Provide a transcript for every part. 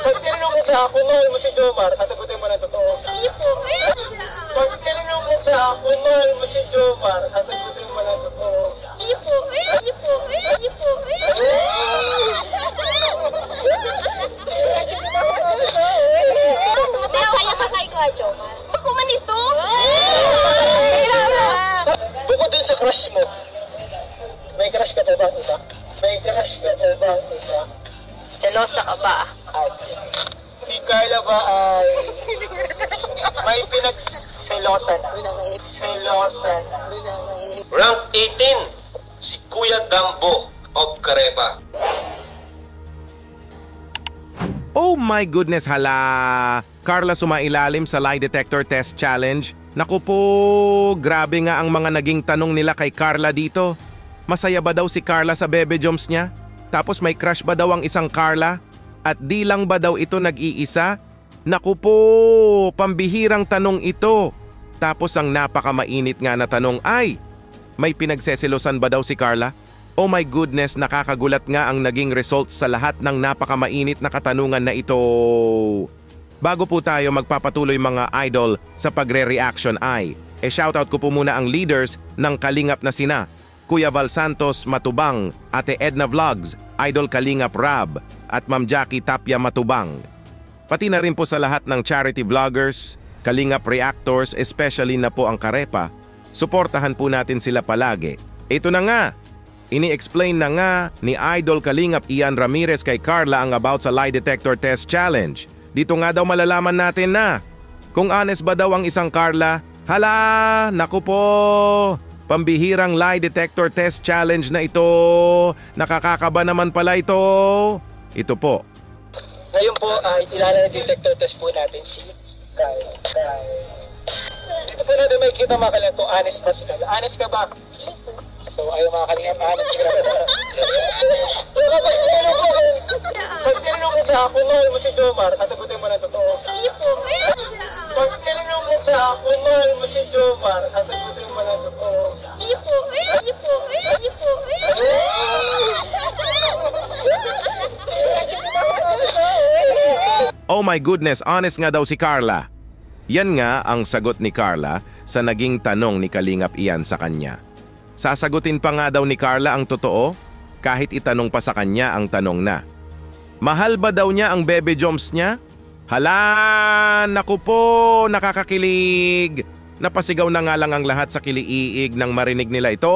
Pag tinanong kita kung mahal mo si Jomar, kasagutin mo na totoo. Hindi po. Pag tinanong kita kung mahal mo si Jomar, kasagutin mo na totoo. Hindi po. Hindi po. Hindi po. Masaya ka kay Kuya Jomar. Ako man ito. Bukod dun sa crush mo, may crush ka ba iba? May crush ka ba iba? Selosa ka ba? Ay, si Carla ba ay may pinagselosa na? Selosa na. Rank 18, si Kuya Gambo of Carepa. Oh my goodness, hala! Carla sumailalim sa lie detector test challenge. Naku po, grabe nga ang mga naging tanong nila kay Carla dito. Masaya ba daw si Carla sa bebe jumps niya? Tapos may crush ba daw ang isang Carla? At di lang ba daw ito nag-iisa? Naku po, pambihirang tanong ito. Tapos ang napakamainit nga na tanong ay, may pinagseselosan ba daw si Carla? Oh my goodness, nakakagulat nga ang naging results sa lahat ng napakamainit na katanungan na ito. Bago po tayo magpapatuloy mga idol sa pagre-reaction ay, shoutout ko po muna ang leaders ng Kalingap na sina, Kuya Val Santos Matubang, Ate Edna Vlogs, Idol Kalingap Rab, at Ma'am Jackie Tapia Matubang. Pati na rin po sa lahat ng charity vloggers, Kalingap Reactors, especially na po ang Carepa, suportahan po natin sila palagi. Ito na nga, ini-explain na nga ni Idol Kalingap Ian Ramirez kay Carla ang about sa lie detector test challenge. Dito nga daw malalaman natin na kung honest ba daw ang isang Carla. Hala, naku po, pambihirang lie detector test challenge na ito. Nakakakaba naman pala ito. Ito po. Ngayon po ay detector test po natin si Carla. Dito po natin may kita makalang kung honest ba si Carla. Honest ka ba? So ayaw mga kalingap, honest si Carla. So kapag tinanong ko, pag tinanong kita kung mahal mo si Jomar, kasagutin mo na totoo. Hindi po. Pag tinanong kita kung mahal mo si Jomar, kasagutin mo na totoo. Hindi po. Hindi po. Hindi po. Oh my goodness, honest nga daw si Carla. Yan nga ang sagot ni Carla sa naging tanong ni Kalingap Ian sa kanya. Sasagutin pa nga daw ni Carla ang totoo kahit itanong pa sa kanya ang tanong na. Mahal ba daw niya ang bebe jumps niya? Hala, naku po, nakakakilig. Napasigaw na nga lang ang lahat sa kiliiig nang marinig nila ito.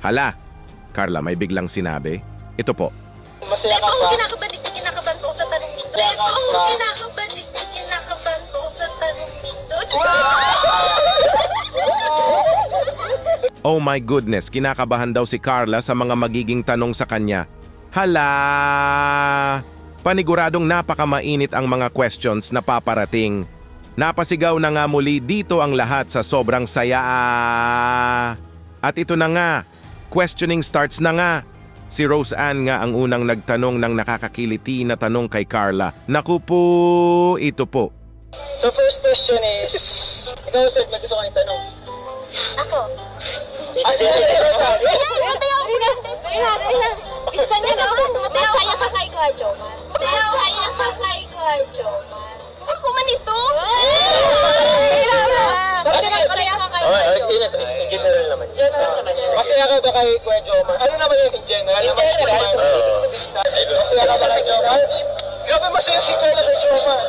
Hala, Carla may biglang sinabi. Ito po. Masaya ka ba? Kinakabahan ko sa tanong nito. Kinakabahan ko sa tanong nito. Oh my goodness, kinakabahan daw si Carla sa mga magiging tanong sa kanya. Hala! Paniguradong napakamainit ang mga questions na paparating. Napasigaw na nga muli dito ang lahat sa sobrang saya. At ito na nga, questioning starts na nga. Si Rose Ann nga ang unang nagtanong ng nakakakiliti na tanong kay Carla. Naku po, ito po. So first question is, ikaw sir, may gusto kang itanong. Ako. Isa niya na ako. Masaya ka kay Kuya Jomar. Masaya ka kay Kuya Jomar. Ako man ito. Masaya ka kay Kuya Jomar. In general naman. Masaya ka ba kay Kuya Jomar? Ano naman yung in general? In general. Masaya ka ba kay Jomar? Grabe masaya si Carla kay Jomar.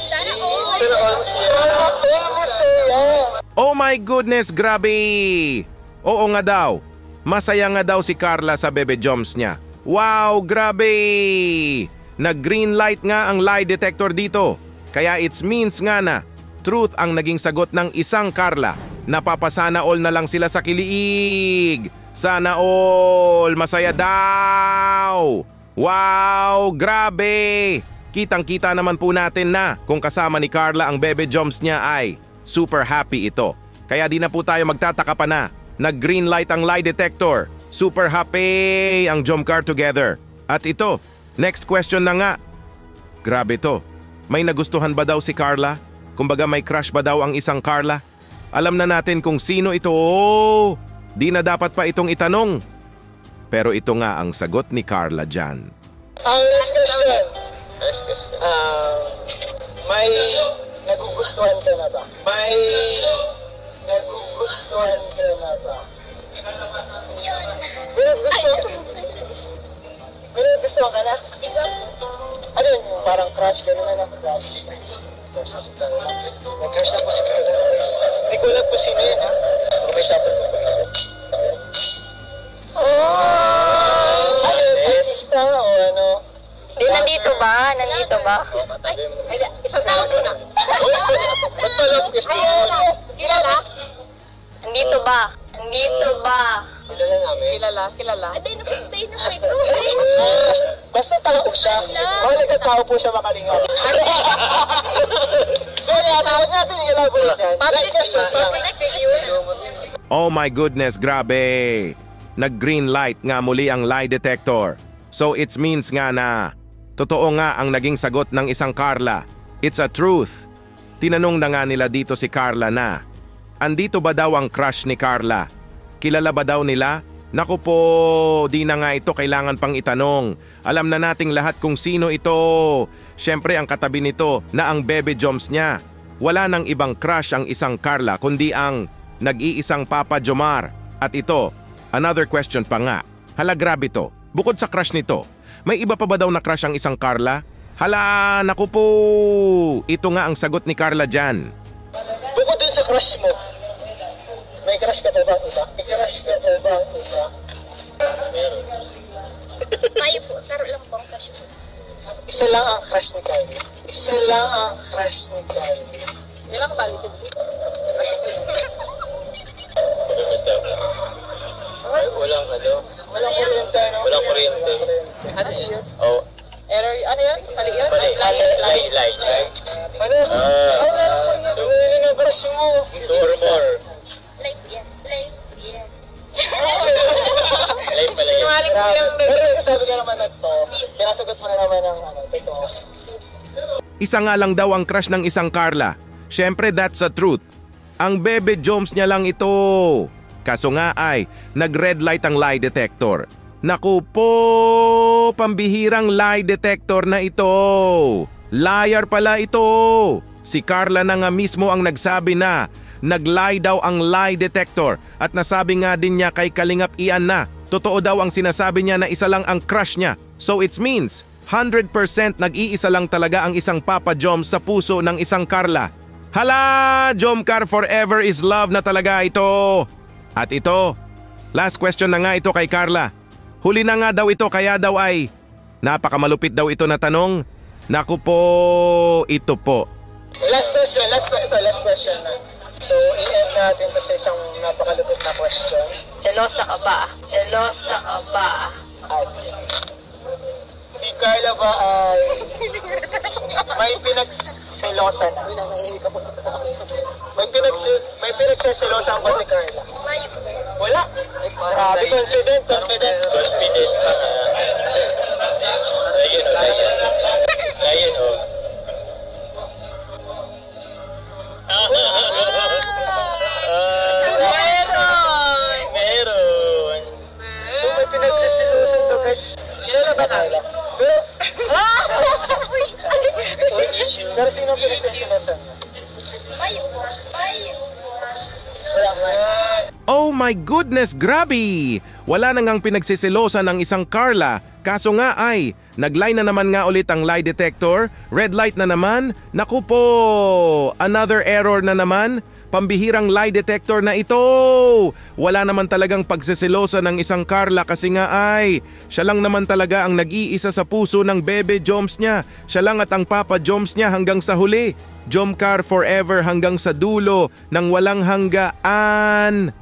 Sana all. Sana all masaya. Oh my goodness, grabe! Oo nga daw, masaya nga daw si Carla sa bebe jumps niya. Wow, grabe! Nag-green light nga ang lie detector dito. Kaya it means nga na, truth ang naging sagot ng isang Carla. Napapasana all na lang sila sa kiliig. Sana all, masaya daw! Wow, grabe! Kitang-kita naman po natin na kung kasama ni Carla ang bebe jumps niya ay super happy ito. Kaya di na po tayo magtataka pa na. Nag-green light ang lie detector. Super happy ang jump car together. At ito, next question na nga. Grabe to. May nagustuhan ba daw si Carla? Kumbaga may crush ba daw ang isang Carla? Alam na natin kung sino ito. Di na dapat pa itong itanong. Pero ito nga ang sagot ni Carla dyan. Next question. Next question. May nagugustuhan ka na ba? May nagugustuhan ka na ba? May nagugustuhan ka na? Ano yun? Parang crush ka na na? Crush. Nag-crush na po si Carla. Hindi ko alam kung sino yun, ha? Kung may shopper mo ba? Ano yun? Artista o ano? Nandito ba? Nandito ba? Isang tao na. Ba't pala question? Nandito ba? Nandito ba? Kilala namin. Kilala. Aday na po ito. Basta tao siya. Mahalaga tao po siya makalinga. So, tawag natin yung elaborate dyan. Like questions lang. Oh my goodness, grabe! Nag-green light nga muli ang lie detector. So it means nga na totoo nga ang naging sagot ng isang Carla. It's a truth. Tinanong na nga nila dito si Carla na, andito ba daw ang crush ni Carla? Kilala ba daw nila? Naku po, di na nga ito kailangan pang itanong. Alam na nating lahat kung sino ito. Siyempre ang katabi nito na ang Bebe Joms niya. Wala nang ibang crush ang isang Carla kundi ang nag-iisang Papa Jomar. At ito, another question pa nga. Hala, grabe to. Bukod sa crush nito, may iba pa ba daw na crush ang isang Carla? Hala, naku po. Ito nga ang sagot ni Carla dyan. Bukod dun sa crush mo, may crush ka ba iba? May crush ka ba iba? Mayo po. Saro lang po ang crush. Isa lang ang crush ni Kylie. Isa lang ang crush ni Kylie. Ilang bali sa Walang ano. Walang kuryente, no? Walang kuryente. Ano yun? Oh. Error, ano yun? Ano yun? Mali. Lie. Ano? Meron po yun. Hindi nga crush mo. Two or more. Live yan. Lie pala yun. Pero sabi ka naman na to, pinasagot mo na naman ng ano, totoo. Isa nga lang daw ang crush ng isang Carla. Siyempre, that's the truth. Ang Bebe Joms niya lang ito. Kaso nga ay, nag-red light ang lie detector. Naku po, pambihirang lie detector na ito. Liar pala ito. Si Carla na nga mismo ang nagsabi na nag-lie daw ang lie detector at nasabi nga din niya kay Kalingap Ian na totoo daw ang sinasabi niya na isa lang ang crush niya. So it means 100% nag-iisa lang talaga ang isang Papa Joms sa puso ng isang Carla. Hala, Jomcar forever is love na talaga ito. At ito, last question na nga ito kay Carla. Huli na nga daw ito kaya daw ay napakamalupit daw ito na tanong. Naku po, ito po. Last question na. So, i-end natin to sa isang napakalupit na question. Selosa ka ba? At si Carla ba ay may pinagselosa na? May pinagseselosa ba si Carla? Wala. Grabe, confident. Confident pa nga. Ayun o. Meron. So, may pinagseselosa to guys. Kilala ba Carla? Pero sino ang pinagseselosa? Oh my goodness, grabe! Wala na ngang pinagsisilosa ng isang Carla. Kaso nga ay, nag-lie na naman nga ulit ang lie detector, red light na naman, naku po, another error na naman, pambihirang lie detector na ito. Wala naman talagang pagsisilosa ng isang Carla kasi nga ay, siya lang naman talaga ang nag-iisa sa puso ng Bebe Joms niya. Siya lang at ang Papa Joms niya hanggang sa huli. Jomcar forever hanggang sa dulo ng walang hanggaan.